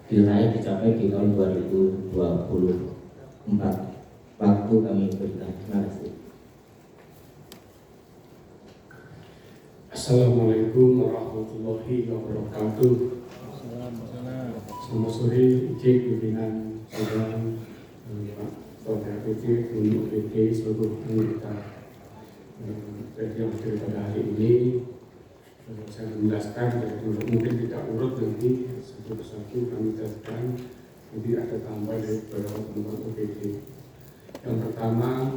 diraih dicapai di tahun 2024. Waktu kami berikan. Terima kasih. Assalamualaikum warahmatullahi wabarakatuh. Selamat sore, izin pimpinan sidang, Pak Ketua PT, untuk PT seluruh anggota. Jadi yang hadir pada hari ini, saya menjelaskan, mungkin tidak urut nanti satu persatu kami jelaskan. Nanti ada tambah dari beberapa teman-teman OPD. Yang pertama,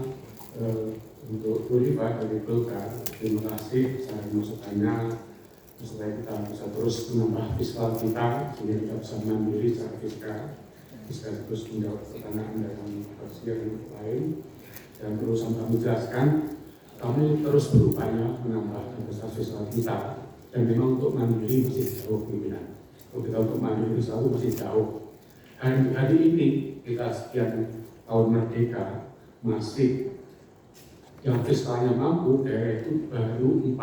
untuk Pak dari Golkar, terima kasih saya masukannya supaya kita bisa terus menambah fiskal kita sehingga kita bisa mandiri secara fiskal terus menjawab pertanyaan dari yang lain. Dan terus kami jelaskan, kami terus berupaya menambah kapasitas fiskal kita, dan memang untuk mandiri masih jauh pimpinan. Kalau kita untuk mandiri selalu masih jauh. Hari ini kita sekian tahun merdeka masih yang fiskalnya mampu daerah itu baru 3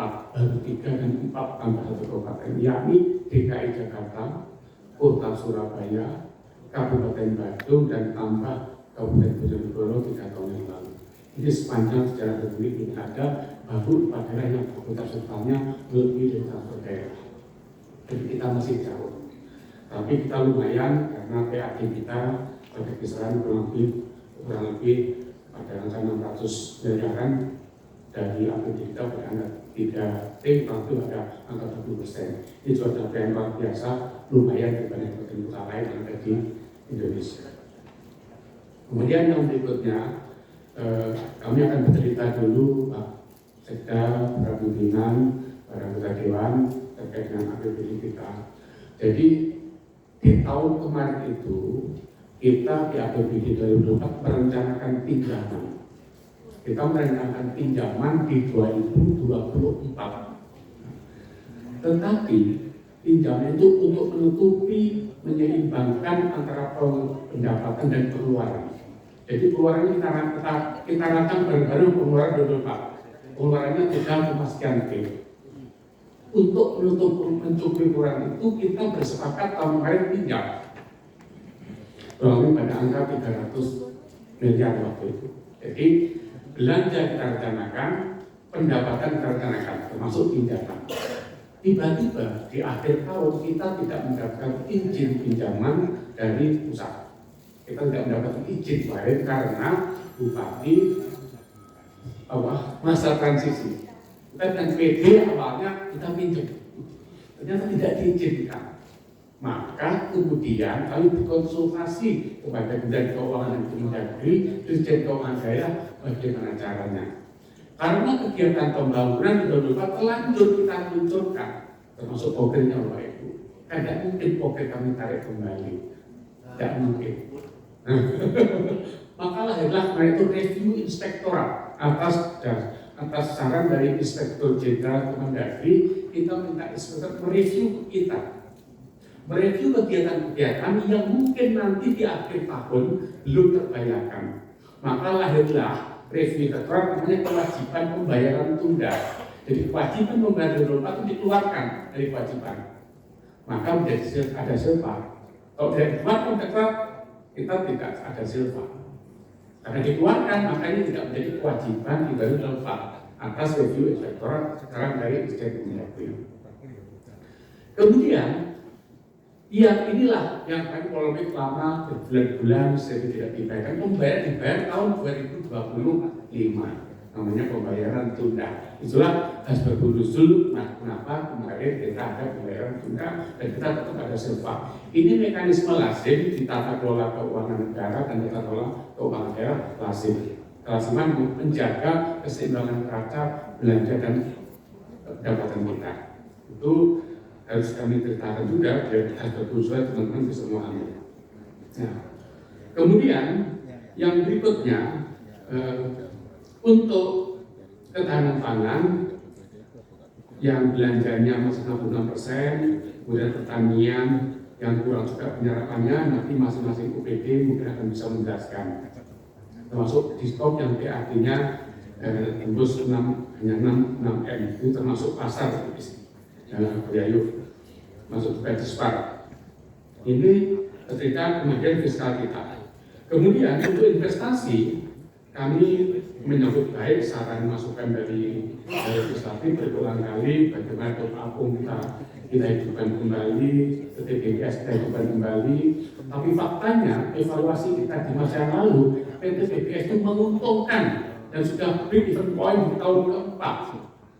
dan 4 tambah 1 kabupaten, yakni DKI Jakarta, Kota Surabaya, Kabupaten Badung, dan tambah Kabupaten Bojonegoro 3 tahun yang lalu. Ini sepanjang sejarah Republik ini ada baru 4 daerah yang kapasitas fiskalnya lebih dari 1 daerah. Jadi kita masih jauh. Tapi kita lumayan karena PAD kita pada kisaran kurang lebih ada angka 600 miliaran dari APBD kita pada angka 3T, itu ada angka 20%. Ini suatu capaian yang luar biasa, lumayan dibanding kota lain yang ada di Indonesia. Kemudian yang berikutnya, kami akan bercerita dulu Pak Sekda, para pimpinan, para anggota Dewan terkait dengan APBD kita. Jadi di tahun kemarin itu kita di APBD 2024 merencanakan pinjaman. Kita merencanakan pinjaman di 2024. Tetapi pinjaman itu untuk menutupi, menyeimbangkan antara pendapatan dan pengeluaran. Jadi pengeluarannya kita rancang bareng-bareng pengeluaran 2024. Pengeluarannya 3 sekian T. Untuk mencukupi pengeluaran itu kita bersepakat tahun kemarin pinjam. Kurang pada angka 300 miliar waktu itu. Jadi belanja kita rencanakan, pendapatan kita rencanakan, termasuk pinjaman. Tiba-tiba di akhir tahun kita tidak mendapatkan izin pinjaman dari pusat. Kita tidak mendapatkan izin kemarin karena Bupati masa transisi. Kita dan PD awalnya kita pinjam, ternyata tidak diizinkan. Maka kemudian kami berkonsultasi kepada Kementerian Keuangan dan Kemendagri, Dirjen Keuangan Daerah, bagaimana caranya. Karena kegiatan pembangunan di 2024 telanjur kita luncurkan, termasuk pokoknya Bapak Ibu. Tidak mungkin pokok kami tarik kembali, tidak mungkin. Maka lahirlah itu review inspektorat atas saran dari Inspektur Jenderal Kemendagri. Kita minta inspektor mereview kita. Mereview kegiatan-kegiatan yang mungkin nanti di akhir tahun belum terbayarkan. Maka lahirlah review inspektorat namanya kewajiban pembayaran tunda. Jadi kewajiban pembayaran tunda itu dikeluarkan dari kewajiban. Maka menjadi ada silpa. Kalau dari keluarkan inspektorat kita tidak ada silpa. Karena dikeluarkan makanya tidak menjadi kewajiban di baru silpa atas review inspektorat sekarang dari Inspektorat. Kemudian yang inilah yang kami polemik lama berbulan-bulan sehingga tidak dibayarkan. Dibayar tahun 2025, namanya pembayaran tunda. Itulah asbabun nuzul. Nah, kenapa kemarin kita ada pembayaran tunda dan kita tetap ada silpa. Ini mekanisme lazim di tata kelola keuangan negara dan tata kelola keuangan daerah lazim. Kelaziman menjaga keseimbangan neraca belanja dan pendapatan kita. Itu harus kami ceritakan juga biar ada usulan teman-teman bisa memahami. Nah, kemudian yang berikutnya untuk ketahanan pangan yang belanjanya masih 66%, kemudian pertanian yang kurang juga penyerapannya, nanti masing-masing UPD mungkin akan bisa menjelaskan. Termasuk di stok yang PAD-nya tembus hanya 6 M, itu termasuk pasar Beliau masuk juga di SPAR. Ini cerita kemandirian fiskal kita. Kemudian untuk investasi, kami menyambut baik saran masukan dari legislatif berulang kali bagaimana apapun kita hidupkan kembali, TPBS kita hidupkan kembali. Tapi faktanya evaluasi kita di masa yang lalu, TPBS itu menguntungkan dan sudah break even point di tahun keempat.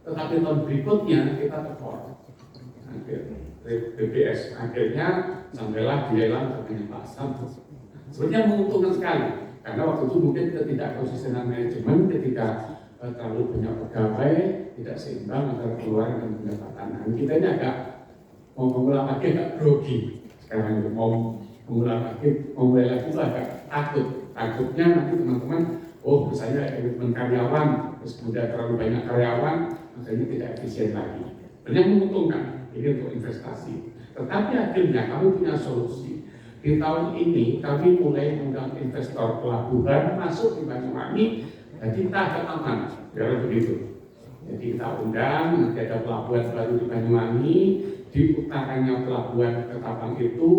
Tetapi tahun berikutnya kita tekor. TPBS akhirnya sampailah dilelang ke pasar. Sebenarnya menguntungkan sekali. Karena waktu itu mungkin kita tidak konsistenan manajemen ketika terlalu banyak pegawai, tidak seimbang antara pengeluaran dan pendapatan. Nah, kita ini agak mau mengulang lagi agak grogi. Sekarang itu mau mengulang lagi, mau mulai lagi itu agak takut. Takutnya nanti teman-teman, oh misalnya komitmen karyawan, terus kemudian terlalu banyak karyawan, makanya tidak efisien lagi. Banyak menguntungkan, ini untuk investasi. Tetapi akhirnya kami punya solusi. Di tahun ini kami mulai mengundang investor pelabuhan masuk di Banyuwangi, jadi kita agak aman, biar begitu. Jadi kita undang, nanti ada pelabuhan baru di Banyuwangi, di utaranya pelabuhan Ketapang itu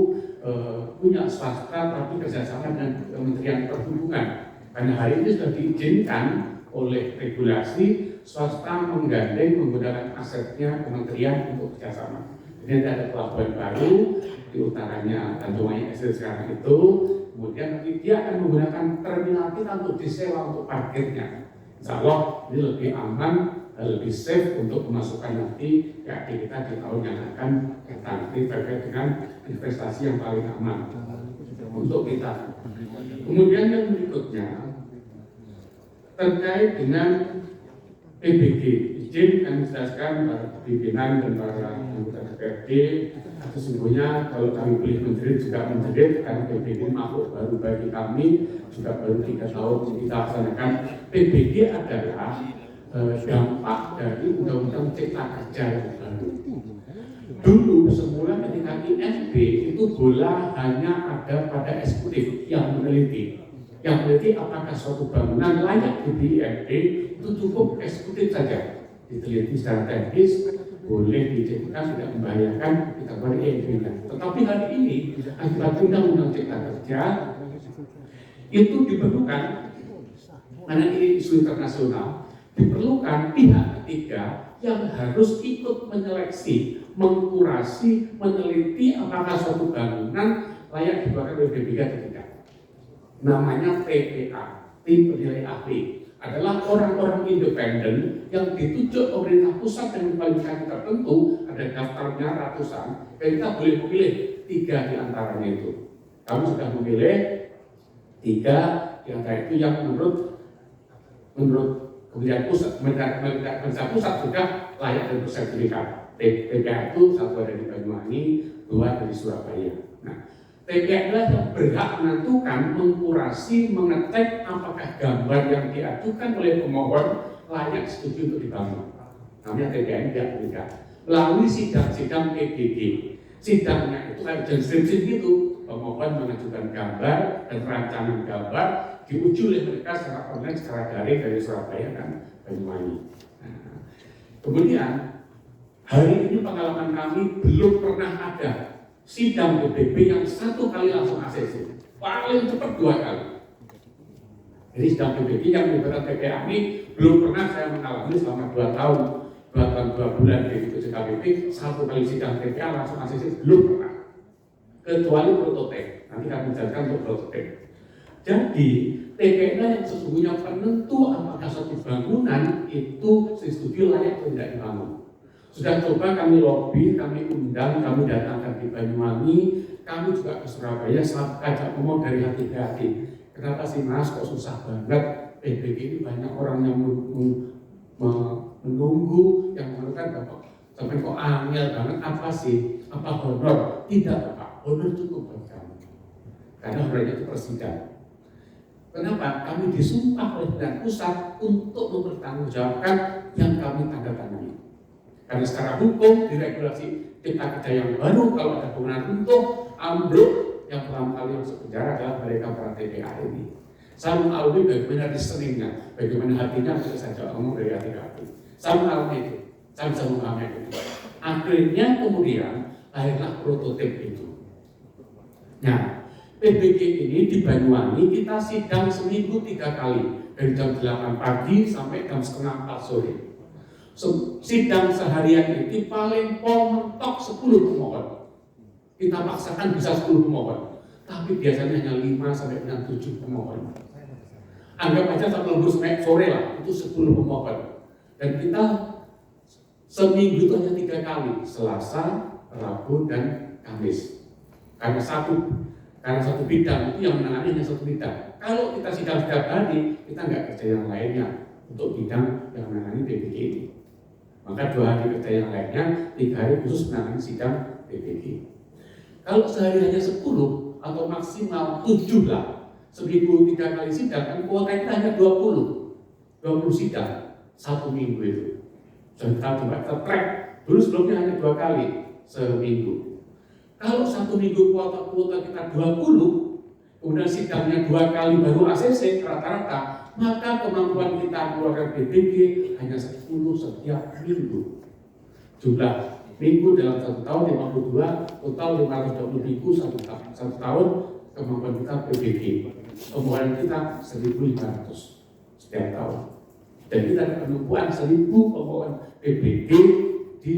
punya swasta tapi kerjasama dengan Kementerian Perhubungan. Karena hari ini sudah diizinkan oleh regulasi swasta menggandeng menggunakan asetnya kementerian untuk kerjasama. Jadi ada pelabuhan baru di utaranya Tanjung sekarang itu, kemudian nanti dia akan menggunakan terminal kita untuk disewa untuk parkirnya. Insya Allah ini lebih aman, lebih safe untuk memasukkan nanti ke kita di tahun yang akan datang. Ini terkait dengan investasi yang paling aman untuk kita. Kemudian yang berikutnya terkait dengan PBG. Izin kami jelaskan para pimpinan dan para anggota DPRD, sesungguhnya kalau kami pilih menjerit juga menjerit karena PBG makhluk baru bagi kami, juga baru 3 tahun kita laksanakan. PBG adalah dampak dari Undang-Undang Cipta Kerja yang baru. Dulu semula ketika INB itu bola hanya ada pada eksekutif yang meneliti. Yang meneliti apakah suatu bangunan layak di INB itu cukup eksekutif saja. Diteliti secara teknis, boleh dijadikan tidak membahayakan kita beri INB. Tetapi hari ini akibat Undang-Undang Cipta Kerja itu diperlukan, karena ini isu internasional, diperlukan pihak ketiga yang harus ikut menyeleksi, mengkurasi, meneliti apakah suatu bangunan layak digunakan oleh B3 atau tidak. Namanya TPA, tim penilai ahli, adalah orang-orang independen yang ditunjuk pemerintah pusat dengan kualifikasi tertentu, ada daftarnya ratusan, dan kita boleh memilih 3 di antaranya itu. Kami sudah memilih 3 di antara itu yang menurut Kementerian Pusat sudah layak dan bersertifikat. TPA itu 1 ada di Banyuwangi, 2 dari Surabaya. Nah, TPA adalah yang berhak menentukan, mengkurasi, mengecek apakah gambar yang diajukan oleh pemohon layak setuju untuk dibangun. Namanya TPA ini tidak. Melalui sidang-sidang PBG. Sidangnya itu kayak deskripsi gitu. Pemohon mengajukan gambar dan rancangan gambar diuji oleh mereka secara online, secara daring dari Surabaya dan Banyuwangi. Nah, kemudian hari ini pengalaman kami belum pernah ada sidang PBB yang 1 kali langsung ACC, paling cepat 2 kali. Jadi sidang PBB yang melibatkan TPA ini belum pernah saya mengalami selama 2 tahun, 2 bulan di KPP, 1 kali sidang TPA langsung ACC belum pernah. Kecuali prototipe, nanti kami jelaskan untuk prototipe. Jadi TPA yang sesungguhnya penentu apakah suatu bangunan itu setuju layak atau tidak dibangun. Sudah coba kami lobby, kami undang, kami datangkan di Banyuwangi, kami juga ke Surabaya, ajak ngomong dari hati ke hati. Kenapa sih Mas kok susah banget? PBG ini banyak orang yang menunggu, yang mengatakan Bapak sampai kok angel banget, apa sih? Apa honor? Tidak Pak, honor cukup buat kami. Karena honornya itu persidang. Kenapa? Kami disumpah oleh Pemerintah Pusat untuk mempertanggungjawabkan yang kami tanda tangani. Karena secara hukum, di regulasi Cipta Kerja yang baru, kalau ada bangunan runtuh, ambruk, yang pertama kali masuk penjara adalah mereka para TPA ini. Saya mengalami bagaimana reasoningnya, bagaimana hatinya, bisa saja ngomong dari hati ke hati. Saya mengalami itu, saya bisa mengalami itu. Akhirnya kemudian lahirlah prototip itu. Nah, PBG ini di Banyuwangi kita sidang seminggu 3 kali, dari jam 8 pagi sampai jam setengah 4 sore. Sidang seharian itu paling mentok 10 pemohon. Kita paksakan bisa 10 pemohon, tapi biasanya hanya 5 sampai dengan 7 pemohon. Anggap aja satu lembur sore lah, itu 10 pemohon. Dan kita seminggu itu hanya 3 kali, Selasa, Rabu, dan Kamis. Karena satu bidang itu yang menangani hanya satu bidang. Kalau kita sidang setiap hari, kita nggak kerja yang lainnya untuk bidang yang menangani PBG ini. Maka 2 hari kerja yang lainnya, 3 hari khusus menangani sidang PBG. Kalau sehari hanya 10 atau maksimal 7 lah, seminggu 3 kali sidang, kan kuota kita hanya 20 sidang satu minggu itu. Dan kita coba track, dulu sebelumnya hanya 2 kali seminggu. Kalau satu minggu kuota kita 20, kemudian sidangnya 2 kali baru ACC rata-rata, maka kemampuan kita keluarkan PBG hanya 10 setiap minggu. Jumlah minggu dalam 1 tahun 52, total 520 minggu 1 tahun kemampuan kita PBG. Kemampuan kita 1.500 setiap tahun. Dan kita ada penumpuan 1.000 pemohon PBG di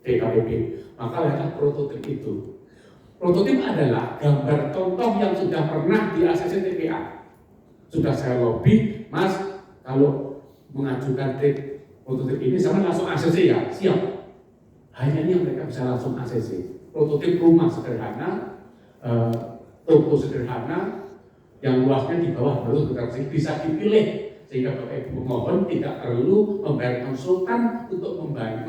DKPP. Maka lihatlah prototip itu. Prototip adalah gambar contoh yang sudah pernah di ACC TPA. Sudah saya lobby, Mas, kalau mengajukan prototip ini sama langsung ACC ya, siap. Hanya ini yang mereka bisa langsung ACC. Prototip rumah sederhana, toko sederhana, yang luasnya di bawah 200 meter bisa dipilih. Sehingga Bapak Ibu pemohon tidak perlu membayar konsultan untuk membuat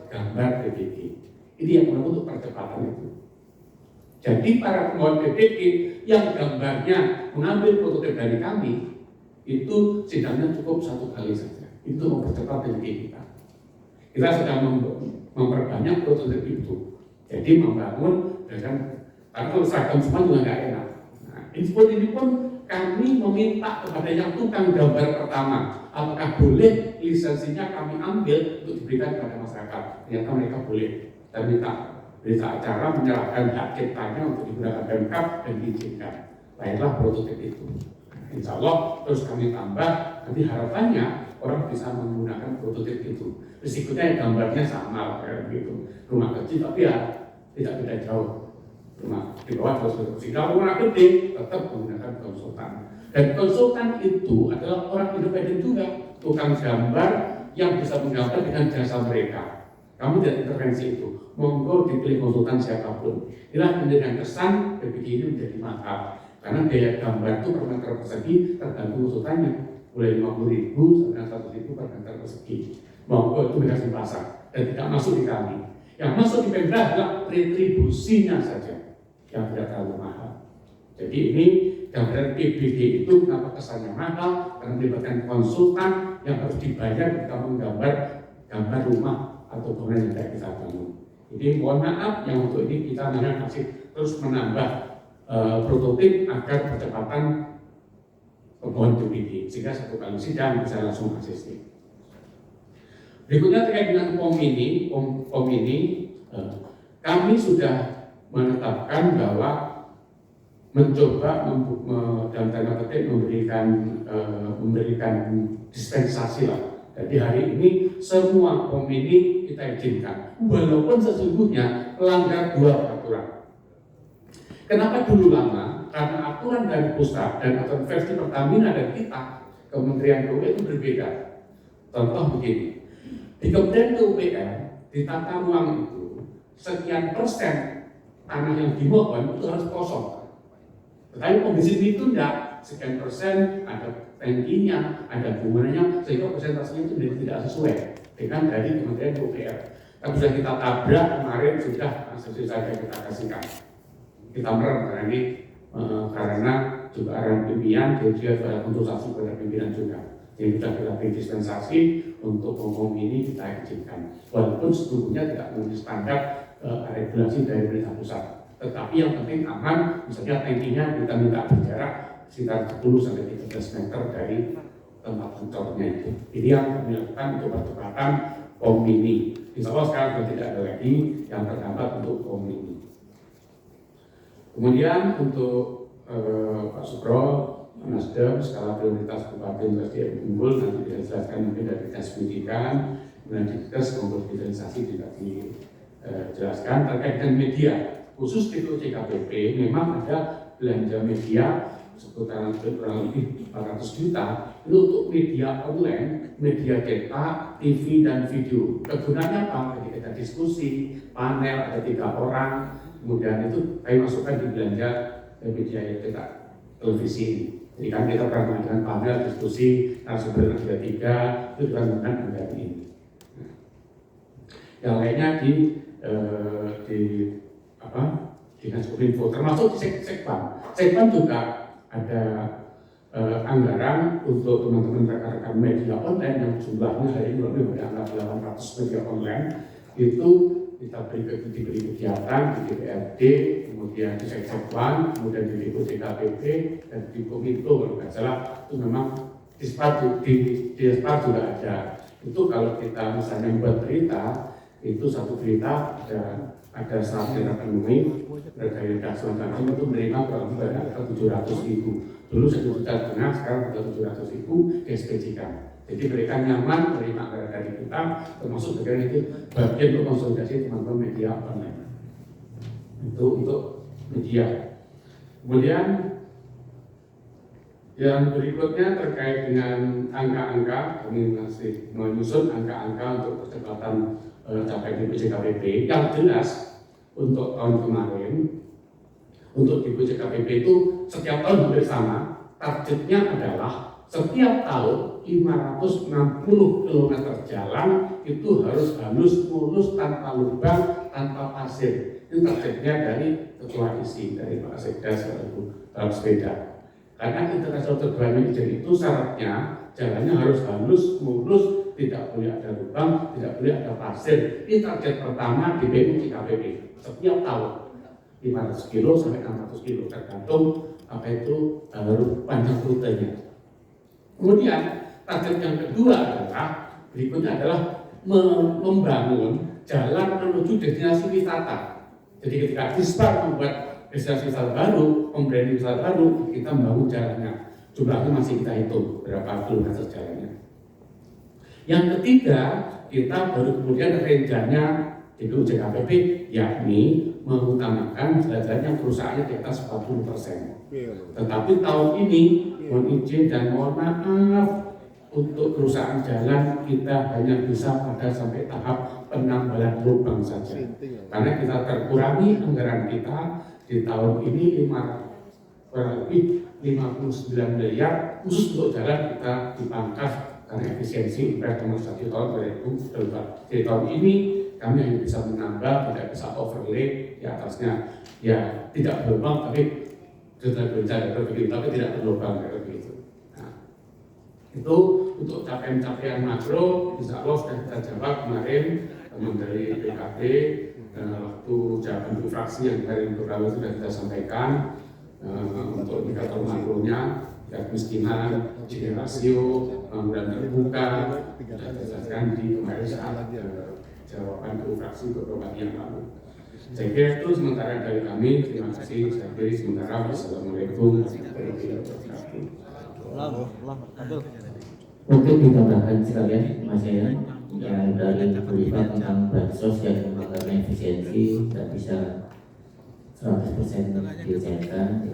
gambar PBG. Ini yang perlu untuk percepatan itu. Jadi para pemohon PBG yang gambarnya mengambil prototip dari kami, itu sidangnya cukup 1 kali saja. Itu mempercepat PBG kita. Kita sedang memperbanyak prototip itu. Jadi membangun dengan, karena kalau seragam semua juga nggak enak. Nah, ini pun kami meminta kepada yang tukang gambar pertama, apakah boleh lisensinya kami ambil untuk diberikan kepada masyarakat. Ternyata mereka boleh. Dan minta berita acara menyerahkan hak ciptanya untuk digunakan Pemkab dan diizinkan. Lahirlah prototip itu. Insya Allah terus kami tambah, nanti harapannya orang bisa menggunakan prototip itu. Risikonya gambarnya sama kayak gitu, rumah kecil tapi ya tidak beda jauh. Rumah di bawah 200 meter. Kalau rumah gede tetap menggunakan konsultan. Dan konsultan itu adalah orang independen juga, tukang gambar yang bisa menggambar dengan jasa mereka. Kamu tidak intervensi itu. Monggo dipilih konsultan siapapun. Inilah menjadikan kesan PBG ini menjadi mahal. Karena biaya gambar itu per meter persegi tergantung konsultannya. Mulai 50.000 sampai 100.000 per meter persegi. Monggo itu dikasih pasar dan tidak masuk di kami. Yang masuk di Pemda adalah retribusinya saja yang tidak terlalu mahal. Jadi ini gambaran PBG itu kenapa kesannya mahal? Karena melibatkan konsultan yang harus dibayar ketika menggambar gambar rumah atau bangunan yang tidak kita bangun. Jadi mohon maaf yang untuk ini kita masih terus menambah prototip agar percepatan pemohon PBG sehingga 1 kali sidang bisa langsung ACC. Berikutnya terkait dengan POM ini, kami sudah menetapkan bahwa mencoba dalam tanda petik memberikan dispensasi lah. Jadi hari ini semua POM ini kita izinkan, walaupun sesungguhnya melanggar 2 peraturan. Kenapa dulu lama? Karena aturan dari pusat dan aturan versi Pertamina dan kita Kementerian PUPR itu berbeda. Contoh begini, di Kementerian PUPR di tata ruang itu sekian persen tanah yang dimohon itu harus kosong. Tetapi kondisi itu tidak, sekian persen ada tankinya, ada bunganya, sehingga persentasenya itu tidak sesuai dengan dari Kementerian PUPR. Tapi sudah kita tabrak kemarin, sudah sesuai saja kita kasihkan. Kita merem karena ini karena juga arahan pimpinan, dia sudah konsultasi kepada pimpinan juga. Jadi sudah kita beri dispensasi untuk umum ini kita izinkan. Walaupun sebetulnya tidak memenuhi standar regulasi dari pemerintah pusat. Tetapi yang penting aman, misalnya tankinya kita minta berjarak sekitar 10 sampai 13 meter dari tempat bentornya itu. Ini yang kami lakukan untuk percepatan POM ini. Insya Allah sekarang sudah tidak ada lagi yang terdapat untuk POM ini. Kemudian untuk Pak Supro, Nasdem, skala prioritas Bupati SDM unggul nanti dijelaskan mungkin dari dinas pendidikan, kemudian dinas kompetensiasi tidak dijelaskan terkait dengan media. Khusus itu CKPP memang ada belanja media sekitar kurang lebih 400 juta itu untuk media online, media cetak, TV dan video. Kegunaannya apa? Jadi kita diskusi, panel ada 3 orang, kemudian itu kami masukkan di belanja media cetak televisi ini. Jadi kan kita pernah mengadakan panel diskusi narasumber ada 3 itu juga menggunakan anggaran ini. Yang lainnya di Dinas Kominfo, termasuk di Sekban juga ada anggaran untuk teman-teman rekan-rekan media online yang jumlahnya hari ini lebih dari angka 800 media online itu kita diberi kegiatan di DPRD, kemudian di Sekban, kemudian di DKPP dan di Kominfo kalau nggak salah itu memang di Spar juga ada. Itu kalau kita misalnya membuat berita itu satu berita ada syarat yang terpenuhi dari semacam itu menerima kurang lebih ada 700.000. Dulu 1,5 juta, sekarang sudah 700.000 dispesikan. Jadi mereka nyaman menerima anggaran dari kita, termasuk bagian itu bagian untuk konsolidasi teman-teman media online. Itu untuk media. Kemudian yang berikutnya terkait dengan angka-angka, kami masih menyusun angka-angka untuk percepatan capaian BPJKPP. Yang jelas untuk tahun kemarin, untuk di BPJKPP itu setiap tahun hampir sama. Targetnya adalah setiap tahun 560 km jalan itu harus halus, mulus, tanpa lubang, tanpa pasir. Itu targetnya dari Ketua ISI, dari Pak Sekda selaku dalam sepeda. Karena internasional terbanyak jadi itu syaratnya jalannya harus halus, mulus, tidak boleh ada lubang, tidak boleh ada pasir. Ini target pertama di BPJKPP setiap tahun 500 kilo sampai 600 kilo tergantung apa itu panjang rutenya. Kemudian target yang kedua adalah berikutnya adalah membangun jalan menuju destinasi wisata. Jadi ketika Dispar membuat destinasi wisata baru, membranding wisata baru, kita membangun jalannya. Jumlahnya masih kita hitung berapa kilometer jalannya. Yang ketiga, kita baru kemudian rencananya di BPJKPP yakni mengutamakan jalan-jalan yang kerusaknya di atas 40%. Tetapi tahun ini mohon izin dan mohon maaf untuk kerusakan jalan kita hanya bisa pada sampai tahap penambalan lubang saja. Karena kita terkurangi anggaran kita di tahun ini kurang lebih 59 miliar khusus untuk jalan kita dipangkas karena efisiensi investasi tahun 2022. Di tahun ini kami hanya bisa menambah, tidak bisa overlay di atasnya. Ya tidak berlubang tapi sudah berjalan begitu, tapi tidak berlubang kayak begitu. Nah, itu untuk capaian-capaian makro, insya Allah sudah kita jawab kemarin teman dari PKB waktu jawaban di fraksi yang kemarin beberapa sudah kita sampaikan untuk indikator makronya, tingkat kemiskinan, Gini rasio, pengangguran terbuka, sudah dijelaskan di kemarin saat jawaban di fraksi beberapa hari yang lalu. Saya kira itu sementara dari kami. Terima kasih. Saya kira sementara. Wassalamualaikum warahmatullahi wabarakatuh. Untuk ditambahkan sekalian Mas Yayan yang dari berita tentang bansos yang melanggar efisiensi dan bisa 100% dicairkan.